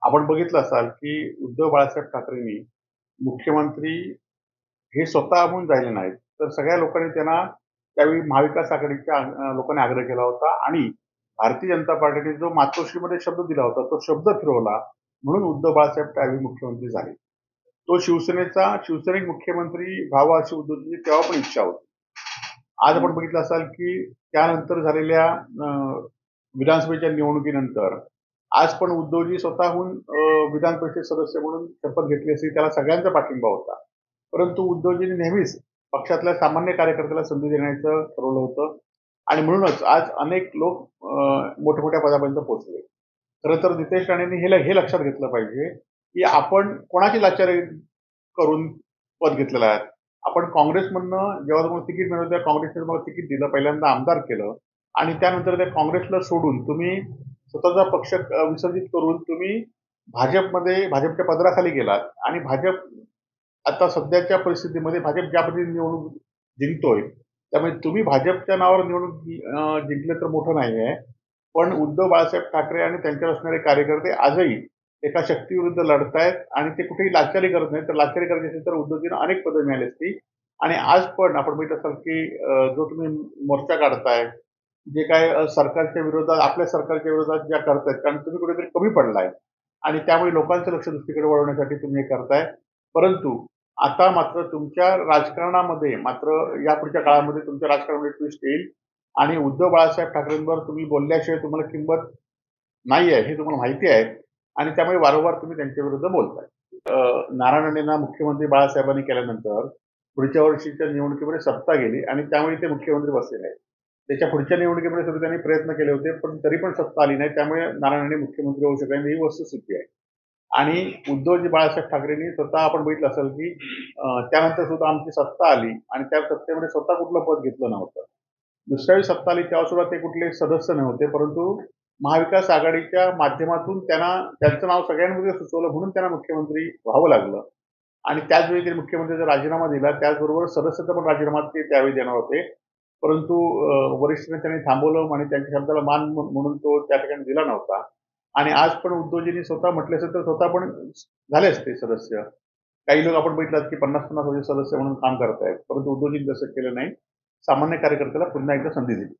आपण बघितलं असाल, की उद्धव बाळासाहेब ठाकरेंनी मुख्यमंत्री हे स्वतःहून झाले नाहीत. तर सगळ्या लोकांनी त्यांना त्यावेळी महाविकास आघाडीच्या लोकांनी आग्रह केला होता आणि भारतीय जनता पार्टीने जो मातोश्रीमध्ये शब्द दिला होता, तो शब्द फिरवला. म्हणून उद्धव बाळासाहेब त्यावेळी मुख्यमंत्री झाले. तो शिवसैनिक मुख्यमंत्री व्हावा अशी उद्धवजींची तेव्हा पण इच्छा होती. आज आपण बघितलं असाल, की त्यानंतर झालेल्या विधानसभेच्या निवडणुकीनंतर आज पण उद्धवजी स्वतःहून विधान परिषद सदस्य म्हणून शपथ घेतली असती त्याला सगळ्यांचा पाठिंबा होता. परंतु उद्धवजींनी नेहमीच पक्षातल्या सामान्य कार्यकर्त्याला संधी देण्याचं ठरवलं होतं आणि म्हणूनच आज अनेक लोक मोठ्या-मोठ्या पदापर्यंत पोहोचले. खरं तर नितेश राणेंनी हे लक्षात घेतलं पाहिजे, की आपण कोणाची लाचारी करून पद घेतलेलं आहे. आपण काँग्रेसमधनं जेव्हा तुम्हाला तिकीट मिळालं तेव्हा काँग्रेसने तुम्हाला तिकीट दिलं. पहिल्यांदा आमदार केलं आणि त्यानंतर त्या काँग्रेसला सोडून तुम्ही स्वतःचा पक्ष विसर्जित करून तुम्ही भाजपच्या पदराखाली गेलात आणि भाजप आता सध्याच्या परिस्थितीमध्ये भाजप ज्या पद्धतीने निवडणूक जिंकतोय, त्यामुळे तुम्ही भाजपच्या नावावर निवडणूक जिंकले तर मोठं नाही आहे. पण उद्धव बाळासाहेब ठाकरे आणि त्यांच्यावर असणारे कार्यकर्ते आजही एका शक्तीविरुद्ध लढतायत आणि ते कुठेही लाचारी करत नाहीत. तर लाचारी करायची असेल तर उद्धवजींना अनेक पदं मिळाली असती आणि आज पण आपण बघितलं असाल, की जो तुम्ही मोर्चा काढताय, जे काय सरकारच्या विरोधात आपल्या सरकारच्या विरोधात ज्या करतायत कारण तुम्ही कुठेतरी कमी पडलाय आणि त्यामुळे लोकांचं लक्ष दुसरीकडे वळवण्यासाठी तुम्ही हे करताय. परंतु आता मात्र तुमच्या राजकारणामध्ये मात्र यापुढच्या काळामध्ये तुमच्या राजकारणामध्ये ट्विस्ट येईल आणि उद्धव बाळासाहेब ठाकरेंवर तुम्ही बोलल्याशिवाय तुम्हाला किंमत नाही आहे हे तुम्हाला माहिती आहे आणि त्यामुळे वारंवार तुम्ही त्यांच्या विरुद्ध बोलताय. नारायण राणेंना मुख्यमंत्री बाळासाहेबांनी केल्यानंतर पुढच्या वर्षीच्या निवडणुकीमध्ये सत्ता गेली आणि त्यामुळे ते मुख्यमंत्री बसलेले आहेत. त्याच्या पुढच्या निवडणुकीमध्ये सुद्धा त्यांनी प्रयत्न केले होते, पण तरी पण सत्ता आली नाही. त्यामुळे नारायण राणे मुख्यमंत्री होऊ शकले नाही ही वस्तुस्थिती आहे. आणि उद्धवजी बाळासाहेब ठाकरेंनी स्वतः आपण बघितलं असेल, की त्यानंतर सुद्धा आमची सत्ता आली आणि त्या सत्तेमध्ये स्वतः कुठलं पद घेतलं नव्हतं. दुसऱ्या वेळी सत्ता आली तेव्हा सुद्धा ते कुठले सदस्य नव्हते, परंतु महाविकास आघाडीच्या माध्यमातून त्यांचं नाव सगळ्यांमध्ये सुचवलं म्हणून त्यांना मुख्यमंत्री व्हावं लागलं. आणि त्याच वेळी त्यांनी मुख्यमंत्र्यांचा राजीनामा दिला. त्याचबरोबर सदस्याचा पण राजीनामा ते त्यावेळी देणार होते. परंतु वरिष्ठांनी त्यांनी थांबवलं आणि त्यांच्या शब्दाला मान म्हणून तो त्या ठिकाणी दिला नव्हता. आणि आज पण उद्धवजींनी स्वतः म्हटले असेल तर स्वतः पण झाले असते सदस्य. काही लोक आपण बघितलं की 50-50 वर्ष सदस्य म्हणून काम करतायत. परंतु उद्धवजींनी तसं केलं नाही. सामान्य कार्यकर्त्याला पुन्हा एकदा संधी दिली.